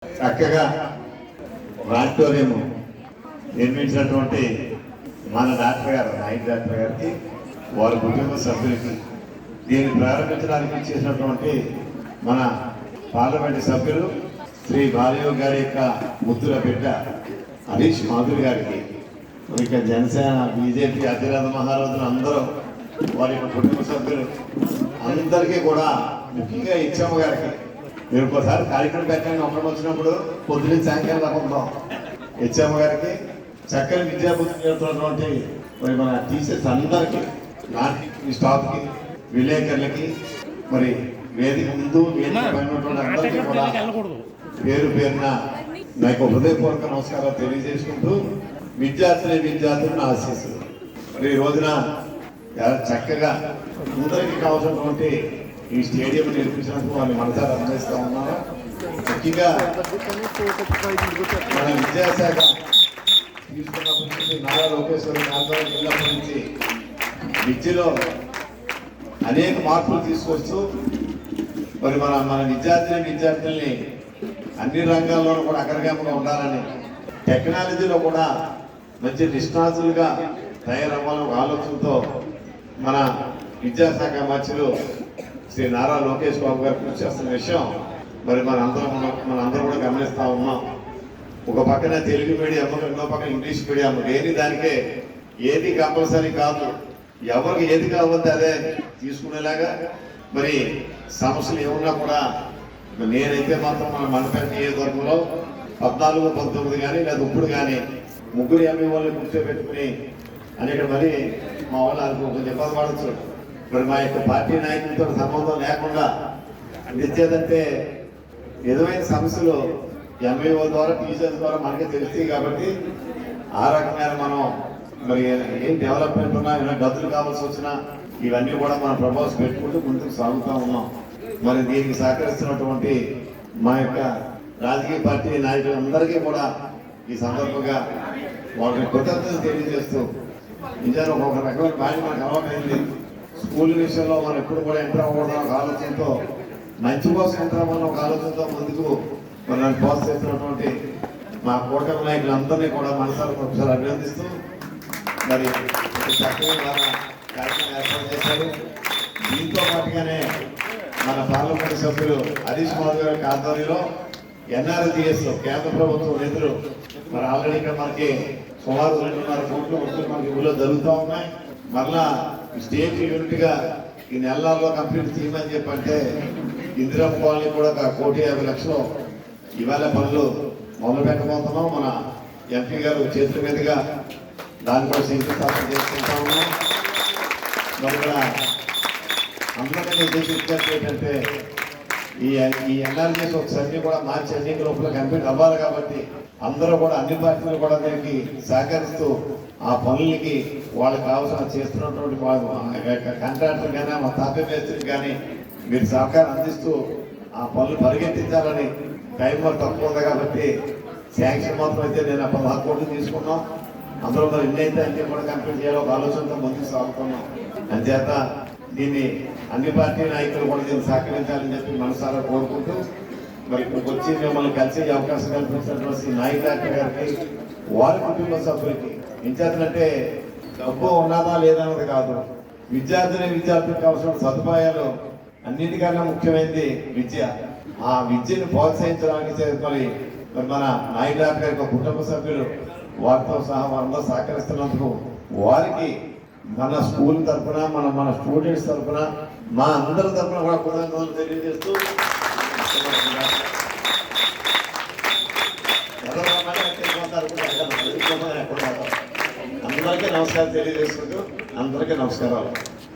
చక్కగా ఆడిటోరియం నిర్మించినటువంటి మన డాక్టర్ గారు నాయక్ డాక్టర్ గారికి వారి కుటుంబ సభ్యులకి దీన్ని ప్రారంభించడానికి చేసినటువంటి మన పార్లమెంటు సభ్యులు శ్రీ బాలయ్య గారి యొక్క ముద్దుల బిడ్డ హరీష్ మాధురి గారికి ఇక జనసేన బీజేపీ అధిరాధ మహారాజులు అందరూ వారి యొక్క కుటుంబ సభ్యులు అందరికీ కూడా ముఖ్యంగా ఇచ్చమ్మ గారికి మీరు ఒకసారి కార్యక్రమం పెట్టండి ఒకటి వచ్చినప్పుడు పొద్దున్న సాయంకాలం దాకా ఉంటాం. ఇచ్చమ్మ గారికి చక్కని విద్యాబుద్ధి నేర్పుతున్నటువంటి మరి మన టీచర్స్ అందరికీ నాటి స్టాఫ్కి విలేకరులకి మరి వేదిక ముందు వేదిక పైనటువంటి అందరికీ కూడా పేరు పేరున నాకు హృదయపూర్వక నమస్కారాలు తెలియజేసుకుంటూ విద్యార్థులను ఆశీస్సులు మరి ఈ రోజున చక్కగా అందరికీ కావాల్సినటువంటి ఈ స్టేడియం నిర్మించినందుకు వాళ్ళు మనసారా అందిస్తూ ఉన్నారు. ముఖ్యంగా మన విద్యాశాఖ తీసుకున్నప్పటి నుంచి నారా లోకేశ్వరి జిల్లాల నుంచి విద్యలో అనేక మార్పులు తీసుకొస్తూ మరి మన విద్యార్థుల్ని అన్ని రంగాల్లోనూ కూడా అగ్రగామిగా ఉండాలని టెక్నాలజీలో కూడా మంచి నిష్ణాతులుగా తయారవ్వాలని ఆలోచనతో మన విద్యాశాఖ మంత్రులు శ్రీ నారా లోకేష్ బాబు గారు కృషి చేస్తున్న విషయం మరి మనందరం కూడా గమనిస్తూ ఉన్నాం. ఒక పక్కన తెలుగు మీడియం, ఇంకో పక్కన ఇంగ్లీష్ మీడియం, దానికే ఏది కంపల్సరీ కాదు, ఎవరికి ఏది కావద్దు అదే తీసుకునేలాగా మరి సమస్యలు ఏమున్నా కూడా నేనైతే మాత్రం మన మండపేట నియోజకవర్గంలో 14, 19 కానీ లేదా ఇప్పుడు కానీ ముగ్గురు ఎంఈ వాళ్ళని కూర్చోబెట్టుకుని అనేక మరి మా వాళ్ళు కొంచెం ఇబ్బంది పడవచ్చు. మరి మా యొక్క పార్టీ నాయకులతో సంబంధం లేకుండా నిచ్చేదంటే ఏదైనా సమస్యలు ఎంఈఓ ద్వారా టీచర్స్ ద్వారా మనకే తెలుస్తాయి కాబట్టి ఆ రకమైన మనం మరి ఏం డెవలప్మెంట్ ఉన్నా ఏమైనా గదులు కావాల్సి వచ్చినా ఇవన్నీ కూడా మనం ప్రపోజ్ పెట్టుకుంటూ ముందుకు సాగుతూ ఉన్నాం. మరి దీనికి సహకరిస్తున్నటువంటి మా యొక్క రాజకీయ పార్టీ నాయకులందరికీ కూడా ఈ సందర్భంగా వాళ్ళకి కృతజ్ఞతలు తెలియజేస్తూ నిజాన్ని ఒక రకమైన బాధ్యత మనకు అలవాటైంది. స్కూల్ విషయంలో మనం ఎప్పుడు కూడా ఎంటర్ అవ్వకూడదు ఒక ఆలోచనతో, మంచి కోసం ఎంటర్ అవ్వాలని ఒక ఆలోచనతో ముందుకు మరి నన్ను ప్రోత్సహిస్తున్నటువంటి మా కూటమి నాయకులందరినీ కూడా మనసారి ఒకసారి అభినందిస్తూ మరి చక్కగా కార్యక్రమం ఏర్పాటు చేశారు. దీంతో పాటుగానే మన పార్లమెంటు సభ్యులు హరీష్ మాధవ్ గారి ఆధ్వర్యంలో ఎన్ఆర్జిఎస్ కేంద్ర ప్రభుత్వం నిధులు మరి ఆల్రెడీ ఇక్కడ మనకి సుమారు 2.5 కోట్ల వస్తువులు మనకి ఊళ్ళో జరుగుతూ ఉన్నాయి. మరలా స్టేట్ యూనిట్గా ఈ నెలల్లో కంప్లీట్ చేయమని చెప్పంటే ఇందిరా కాలనీ కూడా 1,50,00,000 ఇవాళ పనులు మొదలు పెట్టబోతున్నాం. మన ఎంపీ గారు చేతుల మీదుగా దాన్ని కూడా శంకుస్థాపన చేసుకుంటా ఉన్నాం. మరి కూడా అందరికీ ఉద్దేశించినట్టు ఏంటంటే ఈ ఎన్ఆర్జీఎస్ ఒకసారి కూడా మార్చి ఎన్నికల లోపల కంప్లీట్ అవ్వాలి కాబట్టి అందరూ కూడా అన్ని పార్టీలు కూడా దీనికి సహకరిస్తూ ఆ పనులకి వాళ్ళకి కావాల్సిన చేస్తున్నటువంటి కాంట్రాక్టర్ కానీ మా తాపీ మేస్త్రికి కానీ మీరు సహకారం అందిస్తూ ఆ పనులు పరిగెత్తించాలని టైం మరి తక్కువ ఉంది కాబట్టి శాంక్షన్ మాత్రం అయితే నేను 16 కోట్లు తీసుకున్నాం. అందులో మరి ఎన్నైతే అన్ని కూడా కంప్లీట్ చేయాలో ఒక ఆలోచనతో ముందుకు సాగుతున్నాం. అంచేత దీన్ని అన్ని పార్టీ నాయకులు కూడా దీన్ని సహకరించాలని చెప్పి మనసారా కోరుకుంటూ మరి ఇక్కడికి వచ్చి మిమ్మల్ని కలిసి అవకాశం కల్పించినటువంటి నాయక్ డాక్టర్ గారికి వారి కుటుంబ సభ్యులకి విద్యార్థులంటే డబ్బు ఉన్నదా లేదా అన్నది కాదు, విద్యార్థులకు కావాల్సిన సదుపాయాలు అన్నిటికన్నా ముఖ్యమైనది విద్య. ఆ విద్యను ప్రోత్సహించడానికి మరి మన నాయక్ డాక్టర్ గారి కుటుంబ సభ్యులు వారితో సహా వారందరూ సహకరిస్తున్నందుకు వారికి మన స్కూల్ తరఫున మన స్టూడెంట్స్ తరఫున మా అందరి తరఫున కూడా కృతజ్ఞతలు తెలియజేస్తూ అందరికీ నమస్కారం తెలియజేసుకుంటూ అందరికీ నమస్కారాలు.